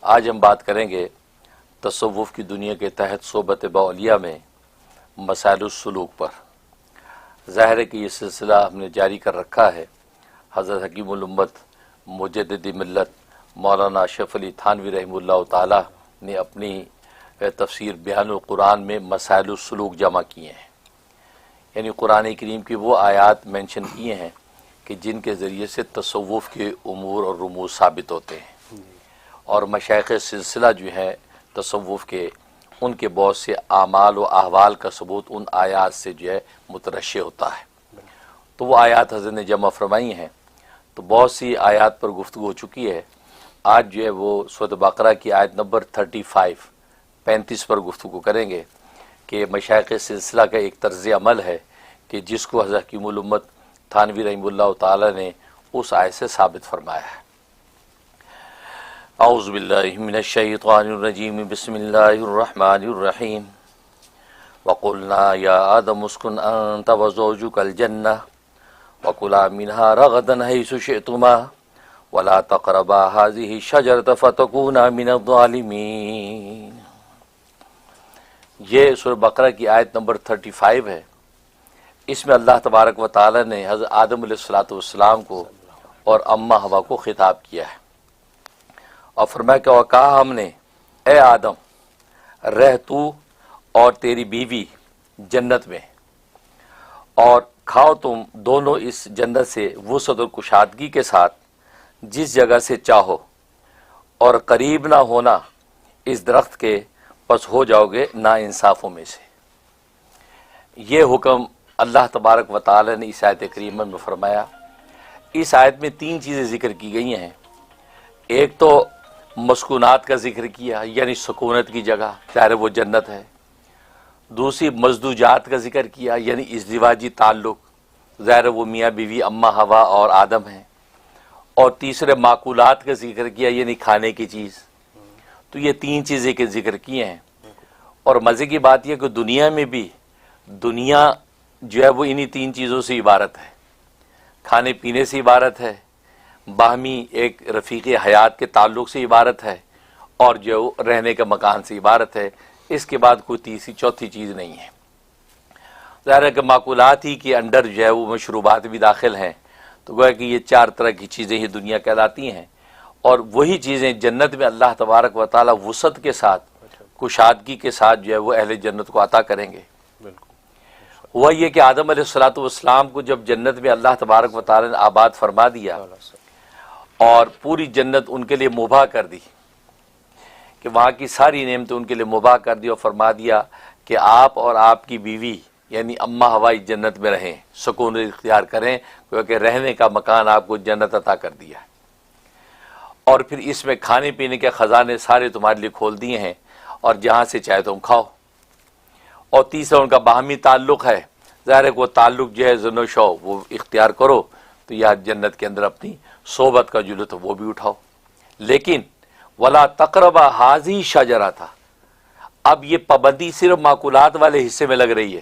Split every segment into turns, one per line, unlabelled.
آج ہم بات کریں گے تصوف کی دنیا کے تحت صحبت باولیاء میں مسائل السلوک پر۔ ظاہر ہے کہ یہ سلسلہ ہم نے جاری کر رکھا ہے۔ حضرت حکیم الامت مجدد ملت مولانا اشرف علی تھانوی رحمہ اللہ تعالی نے اپنی تفسیر بیان القرآن میں مسائل السلوک جمع کیے ہیں، یعنی قرآن کریم کی وہ آیات مینشن کیے ہیں کہ جن کے ذریعے سے تصوف کے امور اور رموز ثابت ہوتے ہیں، اور مشائخ سلسلہ جو ہیں تصوف کے، ان کے بہت سے اعمال و احوال کا ثبوت ان آیات سے جو ہے مترشح ہوتا ہے۔ تو وہ آیات حضرت نے جمع فرمائی ہیں، تو بہت سی آیات پر گفتگو ہو چکی ہے۔ آج جو ہے وہ سورۃ بقرہ کی آیت نمبر 35 پر گفتگو کریں گے کہ مشائخ سلسلہ کا ایک طرز عمل ہے کہ جس کو حضرت حکیم الامت تھانوی رحمہ اللہ تعالی نے اس آیت سے ثابت فرمایا ہے۔ اعوذ باللہ من الشیطان الرجیم، بسم اللہ الرحمن الرحیم۔ وقلنا یا آدم اسکن انت وزوجک الجنہ وکلا منہا رغدا حیث شئتما ولا تقربا هذه الشجرة فتکونا من الظالمین۔ یہ سورۃ بقرہ کی آیت نمبر 35 ہے۔ اس میں اللہ تبارک و تعالی نے حضرت آدم علیہ السلام کو اور اماں حوا کو خطاب کیا ہے، اور فرمایا کہ کہا ہم نے اے آدم، رہ تو اور تیری بیوی جنت میں، اور کھاؤ تم دونوں اس جنت سے وسعت اور کشادگی کے ساتھ جس جگہ سے چاہو، اور قریب نہ ہونا اس درخت کے، پس ہو جاؤ گے نا انصافوں میں سے۔ یہ حکم اللہ تبارک و تعالی نے اس آیت کریمہ میں فرمایا۔ اس آیت میں 3 چیزیں ذکر کی گئی ہیں۔ ایک تو مسکونات کا ذکر کیا، یعنی سکونت کی جگہ، چاہے وہ جنت ہے۔ دوسری مزدوجات کا ذکر کیا، یعنی ازدواجی تعلق، ظاہر وہ میاں بیوی اماں حوا اور آدم ہیں۔ اور تیسرے معقولات کا ذکر کیا، یعنی کھانے کی چیز۔ تو یہ 3 چیزیں کے ذکر کیے ہیں۔ اور مزے کی بات یہ کہ دنیا میں بھی دنیا جو ہے وہ انہی 3 چیزوں سے عبارت ہے۔ کھانے پینے سے عبارت ہے، باہمی ایک رفیق حیات کے تعلق سے عبارت ہے، اور جو رہنے کے مکان سے عبارت ہے۔ اس کے بعد کوئی تیسری چوتھی چیز نہیں ہے۔ ظاہر ہے کہ معقولات ہی کے اندر جو ہے وہ مشروبات بھی داخل ہیں، تو گویا کہ یہ 4 طرح کی چیزیں ہی دنیا کہلاتی ہیں، اور وہی چیزیں جنت میں اللہ تبارک و تعالی وسعت کے ساتھ، کشادگی کے ساتھ جو ہے وہ اہل جنت کو عطا کریں گے۔ ہوا یہ کہ آدم علیہ السلام کو جب جنت میں اللہ تبارک و تعالی نے آباد فرما دیا اور پوری جنت ان کے لیے مباح کر دی، کہ وہاں کی ساری نعمتیں ان کے لیے مباح کر دی، اور فرما دیا کہ آپ اور آپ کی بیوی یعنی اماں حوا جنت میں رہیں، سکون اختیار کریں، کیونکہ رہنے کا مکان آپ کو جنت عطا کر دیا ہے، اور پھر اس میں کھانے پینے کے خزانے سارے تمہارے لیے کھول دیے ہیں، اور جہاں سے چاہے تم کھاؤ۔ اور تیسرا ان کا باہمی تعلق ہے، ظاہر ہے کہ وہ تعلق جو ہے زن و شو وہ اختیار کرو، تو یا جنت کے اندر اپنی صحبت کا جو لطف وہ بھی اٹھاؤ۔ لیکن ولا تقربا هذه الشجرہ تھا، اب یہ پابندی صرف معقولات والے حصے میں لگ رہی ہے،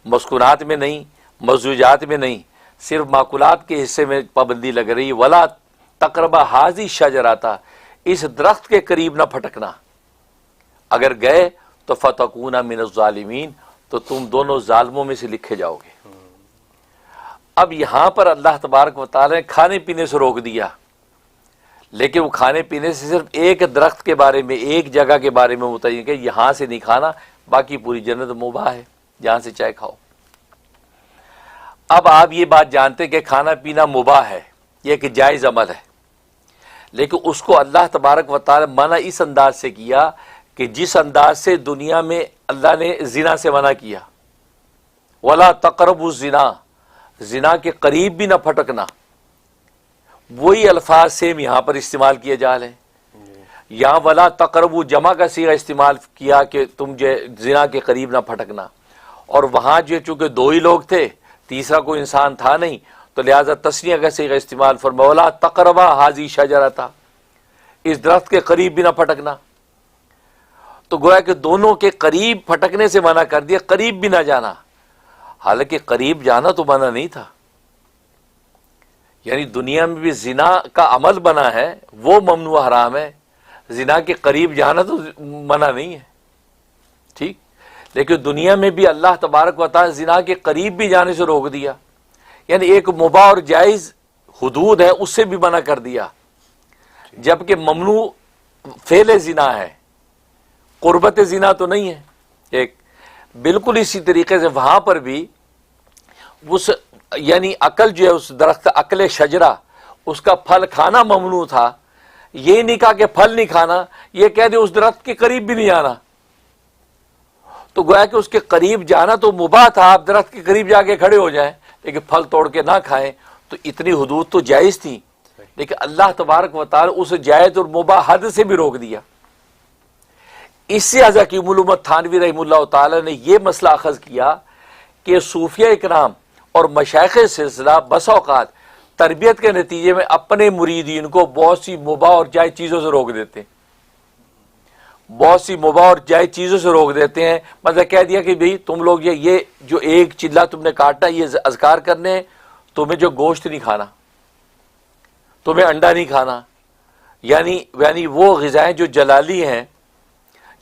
مسکونات میں نہیں، مزوجات میں نہیں، صرف معقولات کے حصے میں پابندی لگ رہی ہے۔ ولا تقربا هذه الشجرہ تھا، اس درخت کے قریب نہ پھٹکنا، اگر گئے تو فتکونا من الظالمین، تو تم دونوں ظالموں میں سے لکھے جاؤ گے۔ اب یہاں پر اللہ تبارک و تعالی نے کھانے پینے سے روک دیا، لیکن وہ کھانے پینے سے صرف ایک درخت کے بارے میں، ایک جگہ کے بارے میں متعین کہ یہاں سے نہیں کھانا، باقی پوری جنت مباح ہے، جہاں سے چاہے کھاؤ۔ اب آپ یہ بات جانتے کہ کھانا پینا مباح ہے، یہ کہ جائز عمل ہے، لیکن اس کو اللہ تبارک و تعالی منع اس انداز سے کیا کہ جس انداز سے دنیا میں اللہ نے زنا سے منع کیا، ولا تقربوا الزنا، زنا کے قریب بھی نہ پھٹکنا، وہی الفاظ سیم یہاں پر استعمال کیے جا رہے ہیں۔ یہاں ولا تقربوا جمع کا صیغہ استعمال کیا کہ تم جو زنا کے قریب نہ پھٹکنا، اور وہاں جو چونکہ 2 ہی لوگ تھے، تیسرا کوئی انسان تھا نہیں، تو لہذا تسنیہ کا صیغہ استعمال فرمایا ولا تقربا هذه الشجرہ تھا، اس درخت کے قریب بھی نہ پھٹکنا۔ تو گویا کہ دونوں کے قریب پھٹکنے سے منع کر دیا، قریب بھی نہ جانا، حالانکہ قریب جانا تو منع نہیں تھا۔ یعنی دنیا میں بھی زنا کا عمل بنا ہے، وہ ممنوع حرام ہے، زنا کے قریب جانا تو منع نہیں ہے، ٹھیک، لیکن دنیا میں بھی اللہ تبارک و تعالی زنا کے قریب بھی جانے سے روک دیا، یعنی ایک مباح اور جائز حدود ہے اس سے بھی منع کر دیا، جبکہ ممنوع فعل زنا ہے، قربت زنا تو نہیں ہے۔ ایک بالکل اسی طریقے سے وہاں پر بھی اس یعنی عقل جو ہے اس درخت عقل شجرہ اس کا پھل کھانا ممنوع تھا، یہ نہیں کہا کہ پھل نہیں کھانا، یہ کہہ دے اس درخت کے قریب بھی نہیں جانا، تو گویا کہ اس کے قریب جانا تو مباح تھا، آپ درخت کے قریب جا کے کھڑے ہو جائیں لیکن پھل توڑ کے نہ کھائیں، تو اتنی حدود تو جائز تھی، لیکن اللہ تبارک و تعالی اس جائز اور مباح حد سے بھی روک دیا۔ اس سے حکیم علومت تھانوی رحمہ اللہ تعالی نے یہ مسئلہ اخذ کیا کہ صوفیہ اکرام اور مشائخ سلسلہ بس اوقات تربیت کے نتیجے میں اپنے مریدین کو بہت سی مباح اور جائز چیزوں سے روک دیتے ہیں، بہت سی مباح اور جائز چیزوں سے روک دیتے ہیں، مطلب کہہ دیا کہ بھئی تم لوگ یہ جو ایک چلہ تم نے کاٹا یہ اذکار کرنے ہیں، تمہیں جو گوشت نہیں کھانا، تمہیں انڈا نہیں کھانا، یعنی وہ غذائیں جو جلالی ہیں،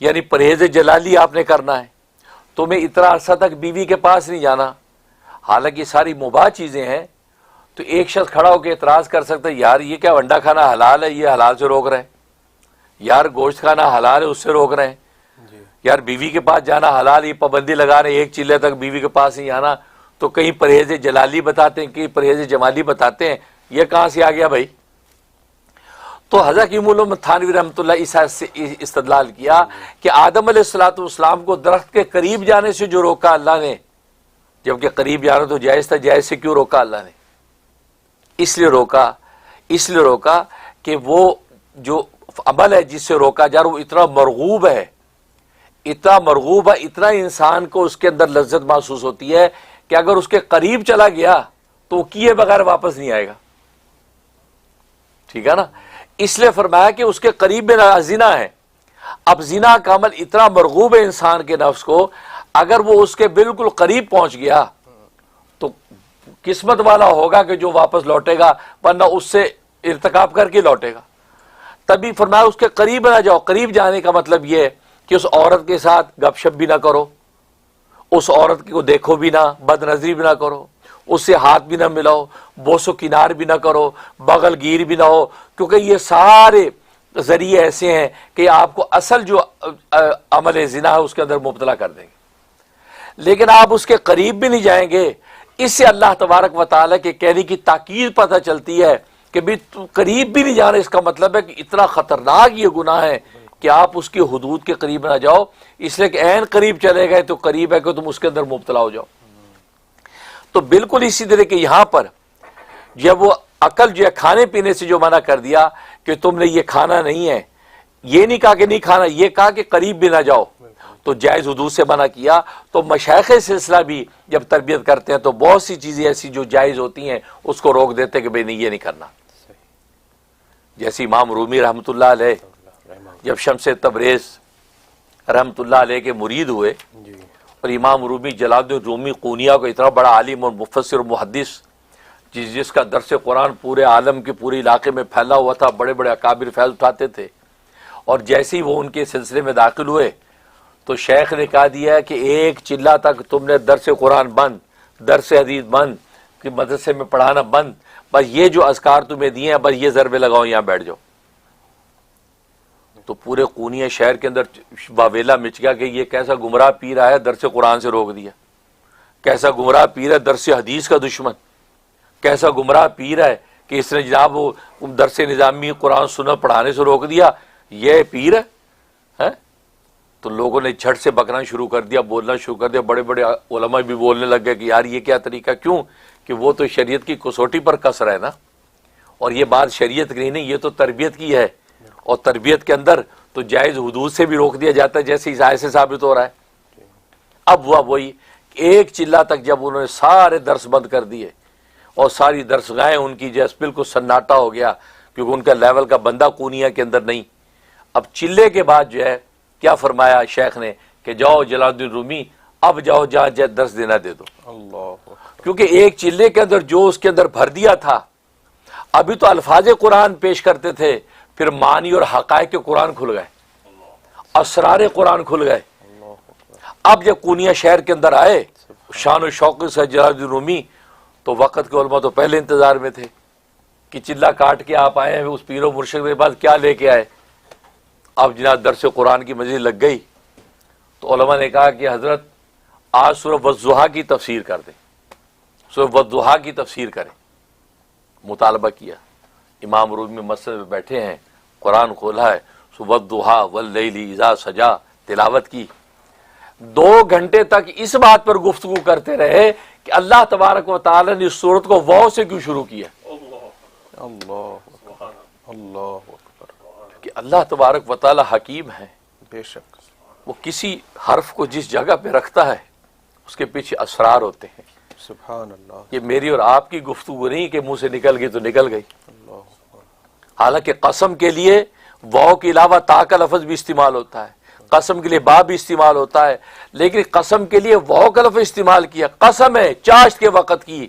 یعنی پرہیز جلالی آپ نے کرنا ہے، تمہیں اتنا عرصہ تک بیوی کے پاس نہیں جانا، حالانکہ ساری مباح چیزیں ہیں۔ تو ایک شخص کھڑا ہو کے اعتراض کر سکتا ہے یار یہ کیا انڈا کھانا حلال ہے، یہ حلال سے روک رہے ہیں، یار گوشت کھانا حلال ہے اس سے روک رہے ہیں، یار بیوی کے پاس جانا حلال، یہ پابندی لگا رہے ہیں ایک چلے تک بیوی کے پاس نہیں آنا، تو کہیں پرہیز جلالی بتاتے ہیں کہیں پرہیز جمالی بتاتے ہیں، یہ کہاں سے آ گیا بھائی؟ تو حضرت حکیم علومت تھانوی رحمۃ اللہ اس سے استدلال کیا کہ آدم علیہ الصلوۃ والسلام کو درخت کے قریب جانے سے جو روکا اللہ نے، جبکہ قریب جانا تو جائز تھا، جائز سے کیوں روکا اللہ نے؟ اس لیے روکا کہ وہ جو عمل ہے جس سے روکا جا رہا وہ اتنا مرغوب ہے، اتنا انسان کو اس کے اندر لذت محسوس ہوتی ہے کہ اگر اس کے قریب چلا گیا تو کیے بغیر واپس نہیں آئے گا، ٹھیک ہے نا؟ اس لیے فرمایا کہ اس کے قریب میں زنا ہے۔ اب زنا کا عمل اتنا مرغوب ہے انسان کے نفس کو، اگر وہ اس کے بالکل قریب پہنچ گیا تو قسمت والا ہوگا کہ جو واپس لوٹے گا، ورنہ اس سے ارتکاب کر کے لوٹے گا۔ تبھی فرمایا اس کے قریب نہ جاؤ۔ قریب جانے کا مطلب یہ ہے کہ اس عورت کے ساتھ گپ شپ بھی نہ کرو، اس عورت کو دیکھو بھی نہ، بد نظری بھی نہ کرو، اس سے ہاتھ بھی نہ ملاؤ، بوس و کنار بھی نہ کرو، بغل گیر بھی نہ ہو، کیونکہ یہ سارے ذریعے ایسے ہیں کہ آپ کو اصل جو عمل زنا ہے اس کے اندر مبتلا کر دیں گے۔ لیکن آپ اس کے قریب بھی نہیں جائیں گے، اس سے اللہ تبارک و تعالیٰ کے کہنے کی تاکید پتہ چلتی ہے کہ بھی قریب بھی نہیں جانا، اس کا مطلب ہے کہ اتنا خطرناک یہ گناہ ہے کہ آپ اس کی حدود کے قریب نہ جاؤ، اس لیے کہ عین قریب چلے گئے تو قریب ہے کہ تم اس کے اندر مبتلا ہو جاؤ۔ تو بالکل اسی طرح کہ یہاں پر جب وہ عقل جو ہے کھانے پینے سے جو منع کر دیا کہ تم نے یہ کھانا نہیں ہے، یہ نہیں کہا کہ نہیں کھانا، یہ کہا کہ قریب بھی نہ جاؤ، تو جائز حدود سے منع کیا۔ تو مشائخ سلسلہ بھی جب تربیت کرتے ہیں تو بہت سی چیزیں ایسی جو جائز ہوتی ہیں اس کو روک دیتے کہ بھئی نہیں یہ نہیں کرنا۔ جیسے امام رومی رحمۃ اللہ علیہ جب شمس تبریز رحمۃ اللہ علیہ کے مرید ہوئے، اور امام رومی جلال الدین رومی قونیہ کو اتنا بڑا عالم اور مفسر اور محدث جس کا درس قرآن پورے عالم کے پورے علاقے میں پھیلا ہوا تھا، بڑے بڑے اکابر فیض اٹھاتے تھے، اور جیسے ہی وہ ان کے سلسلے میں داخل ہوئے تو شیخ نے کہا دیا کہ ایک چلہ تک تم نے درس قرآن بند، درس حدیث بند، کہ مدرسے میں پڑھانا بند، بس یہ جو اذکار تمہیں دیے ہیں بس یہ ضربے لگاؤ، یہاں بیٹھ جاؤ۔ تو پورے قونیہ شہر کے اندر واویلا مچ گیا کہ یہ کیسا گمراہ پیر آیا، درس قرآن سے روک دیا، کیسا گمراہ پیر ہے، درس حدیث کا دشمن، کیسا گمراہ پیر ہے کہ اس نے جناب وہ درس نظامی قرآن سنت پڑھانے سے روک دیا، یہ پیر ہے۔ تو لوگوں نے جھٹ سے بکنا شروع کر دیا، بولنا شروع کر دیا، بڑے بڑے علماء بھی بولنے لگ گئے کہ یار یہ کیا طریقہ، کیوں کہ وہ تو شریعت کی کسوٹی پر کس رہا ہے نا، اور یہ بات شریعت کی نہیں، یہ تو تربیت کی ہے، اور تربیت کے اندر تو جائز حدود سے بھی روک دیا جاتا ہے، جیسے اس آیت سے ثابت ہو رہا ہے۔ اب ہوا وہی ایک چلہ تک جب انہوں نے سارے درس بند کر دیے اور ساری درسگاہیں ان کی جیسے بالکل سناٹا ہو گیا، کیونکہ ان کا لیول کا بندہ قونیہ کے اندر نہیں۔ اب چلے کے بعد جو ہے کیا فرمایا شیخ نے کہ جاؤ جلال الدین رومی، اب جاؤ جہاں درس دینا دے دو، کیونکہ ایک چلے کے اندر جو اس کے اندر بھر دیا تھا، ابھی تو الفاظ قرآن پیش کرتے تھے، پھر معانی اور حقائق کے قرآن کھل گئے، اسرار قرآن کھل گئے۔ اب جب کونیا شہر کے اندر آئے شان و شوق سے جلال الدین رومی، تو وقت کے علماء تو پہلے انتظار میں تھے کہ چلا کاٹ کے آپ آئے ہیں اس پیر و مرشد کے بعد کیا لے کے آئے۔ اب جناب درس قرآن کی مجلس لگ گئی تو علماء نے کہا کہ حضرت آج سورہ والضحیٰ کی تفسیر کر دیں، سورہ والضحیٰ کی تفسیر کریں۔ مطالبہ کیا، امام رومی مسجد میں بیٹھے ہیں، قرآن کھولا ہے، والضحیٰ واللیل اذا سجا تلاوت کی۔ 2 گھنٹے تک اس بات پر گفتگو کرتے رہے کہ اللہ تبارک و تعالی نے اس صورت کو واو سے کیوں شروع کیا،
اللہ اکبر،
کہ اللہ تبارک و تعالی حکیم ہے،
بے شک،
وہ کسی حرف کو جس جگہ پہ رکھتا ہے اس کے پیچھے اسرار ہوتے ہیں۔
سبحان اللہ،
یہ میری اور آپ کی گفتگو نہیں کہ منہ سے نکل گئی تو نکل گئی،
اللہ اکبر،
حالانکہ قسم کے لیے واو کے علاوہ تا کا لفظ بھی استعمال ہوتا ہے، قسم کے لیے با بھی استعمال ہوتا ہے، لیکن قسم کے لیے واو کا لفظ استعمال کیا۔ قسم ہے چاشت کے وقت کی،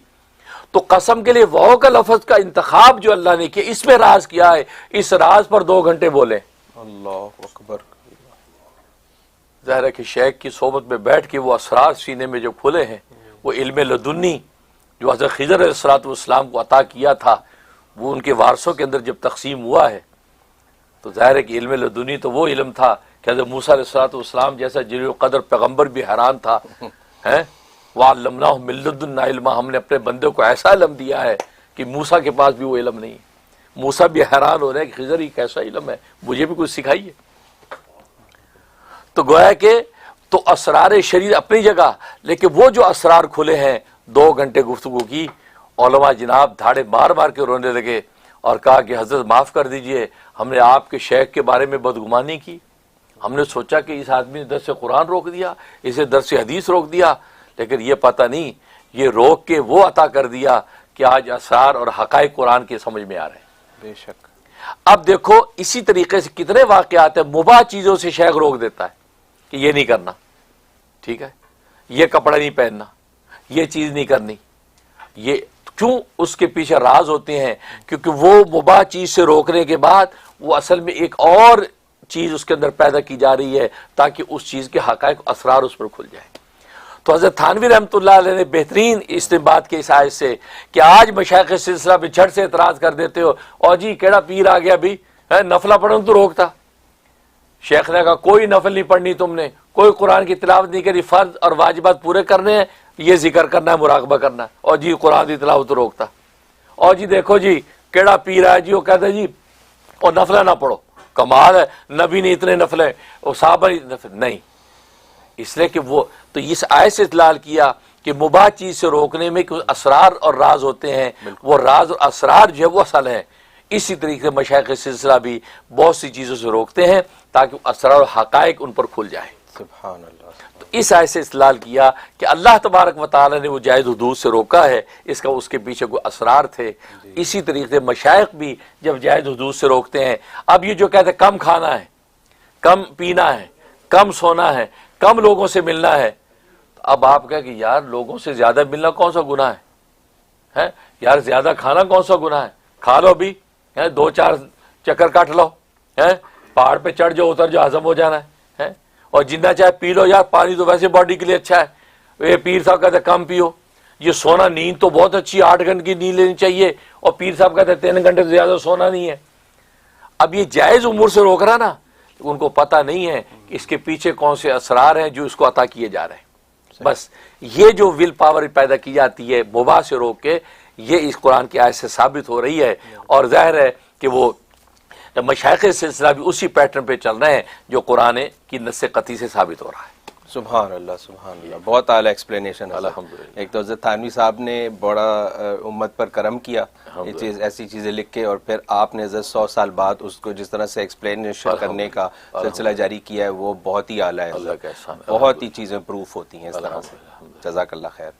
تو قسم کے لیے واو کا لفظ کا انتخاب جو اللہ نے کیا، اس میں راز کیا ہے، اس راز پر 2 گھنٹے بولے۔
اللہ اکبر،
ظاہر ہے کہ شیخ کی صحبت میں بیٹھ کے وہ اسرار سینے میں جو کھلے ہیں، وہ علم لدنی جو حضرت خضر علیہ السلام کو عطا کیا تھا، وہ ان کے وارثوں کے اندر جب تقسیم ہوا ہے تو ظاہر ہے کہ علم لدنی تو وہ علم تھا کہ حضرت موسیٰ علیہ السلام جیسا جلیل القدر پیغمبر بھی حیران تھا، وَعَلَّمْنَاهُ مِن لَّدُنَّا عِلْمًا، ہم نے اپنے بندے کو ایسا علم دیا ہے کہ موسیٰ کے پاس بھی وہ علم نہیں۔ موسیٰ بھی حیران ہو رہے ہیں کہ خضر یہ کیسا علم ہے، مجھے بھی کچھ سکھائیے۔ تو گویا کہ تو اسرار شریعت اپنی جگہ، لیکن وہ جو اسرار کھلے ہیں 2 گھنٹے گفتگو کی، علماء جناب دھاڑے مار مار کے رونے لگے اور کہا کہ حضرت معاف کر دیجئے، ہم نے آپ کے شیخ کے بارے میں بدگمانی کی، ہم نے سوچا کہ اس آدمی نے درس قرآن روک دیا، اسے درس حدیث روک دیا، لیکن یہ پتہ نہیں یہ روک کے وہ عطا کر دیا کہ آج اسرار اور حقائق قرآن کے سمجھ میں آ رہے ہیں۔
بے شک،
اب دیکھو اسی طریقے سے کتنے واقعات ہیں، مباح چیزوں سے شیخ روک دیتا ہے کہ یہ نہیں کرنا، ٹھیک ہے، یہ کپڑا نہیں پہننا، یہ چیز نہیں کرنی، یہ کیوں؟ اس کے پیچھے راز ہوتے ہیں، کیونکہ وہ مباح چیز سے روکنے کے بعد وہ اصل میں ایک اور چیز اس کے اندر پیدا کی جا رہی ہے تاکہ اس چیز کے حقائق اسرار اس پر کھل جائے۔ تو حضرت تھانوی رحمۃ اللہ علیہ نے بہترین استنباط کے اس آیت سے کہ آج مشائخ سلسلہ پہ جھٹ سے اعتراض کر دیتے ہو، اور جی کیڑا پیر آ گیا بھی نفلہ پڑھنے تو روکتا۔ شیخ نے کہا کوئی نفل نہیں پڑھنی، تم نے کوئی قرآن کی تلاوت نہیں کری، فرض اور واجبات پورے کرنے ہیں، یہ ذکر کرنا ہے، مراقبہ کرنا ہے، اور جی قرآن کی تلاوت روکتا۔ اور جی دیکھو جی کیڑا پیر آیا جی، وہ کہتا ہے جی اور نفلہ نہ پڑھو، کمال ہے، نبی نے اتنے نفلیں اور صحابہ نے نفل نہیں، اس لیے کہ وہ تو اس آیت سے استدلال کیا کہ مباح چیز سے روکنے میں کچھ اسرار اور راز ہوتے ہیں، وہ راز اور اسرار جو ہے وہ اصل ہیں۔ اسی طریقے سے مشائخ سلسلہ بھی بہت سی چیزوں سے روکتے ہیں تاکہ اسرار اور حقائق ان پر کھل جائیں۔
سبحان اللہ،
تو اس آیت سے استدلال کیا کہ اللہ تبارک و تعالی نے وہ جائز حدود سے روکا ہے، اس کا اس کے پیچھے کوئی اسرار تھے۔ اسی طریقے سے مشائخ بھی جب جائز حدود سے روکتے ہیں، اب یہ جو کہتے ہیں کم کھانا ہے، کم پینا ہے، کم سونا ہے، کم لوگوں سے ملنا ہے، تو اب آپ کہیں کہ یار لوگوں سے زیادہ ملنا کون سا گناہ ہے؟ یار زیادہ کھانا کون سا گناہ ہے؟ کھا لو بھی، 2-4 چکر کاٹ لو، پہاڑ پہ چڑھ جاؤ، اتر جو ہضم ہو جانا ہے، اور جتنا چاہے پی لو، یار پانی تو ویسے باڈی کے لیے اچھا ہے، یہ پیر صاحب کہتے ہیں کم پیو، یہ سونا نیند تو بہت اچھی 8 گھنٹے کی نیند لینی چاہیے، اور پیر صاحب کہتے ہیں 3 گھنٹے سے زیادہ سونا نہیں ہے۔ اب یہ جائز امور سے روک رہا نا، ان کو پتہ نہیں ہے کہ اس کے پیچھے کون سے اسرار ہیں جو اس کو عطا کیے جا رہے ہیں۔ بس یہ جو ول پاور پیدا کی جاتی ہے مباح سے روک کے، یہ اس قرآن کی آیت سے ثابت ہو رہی ہے، اور ظاہر ہے کہ وہ مشائخ سلسلہ بھی اسی پیٹرن پہ چل رہے ہیں جو قرآن کی نص قطعی سے ثابت ہو رہا ہے۔
سبحان اللہ، سبحان اللہ، بہت اعلیٰ ایکسپلینیشن ہے
الحمدللہ۔
ایک تو حضرت تھانوی صاحب نے بڑا امت پر کرم کیا، یہ چیز ایسی چیزیں لکھ کے، اور پھر آپ نے حضرت 100 سال بعد اس کو جس طرح سے ایکسپلینیشن کرنے کا سلسلہ جاری کیا ہے، وہ بہت ہی اعلیٰ ہے،
اللہ کا احسان،
بہت ہی چیزیں پروف ہوتی ہیں اس طرح سے۔ جزاک اللہ خیر۔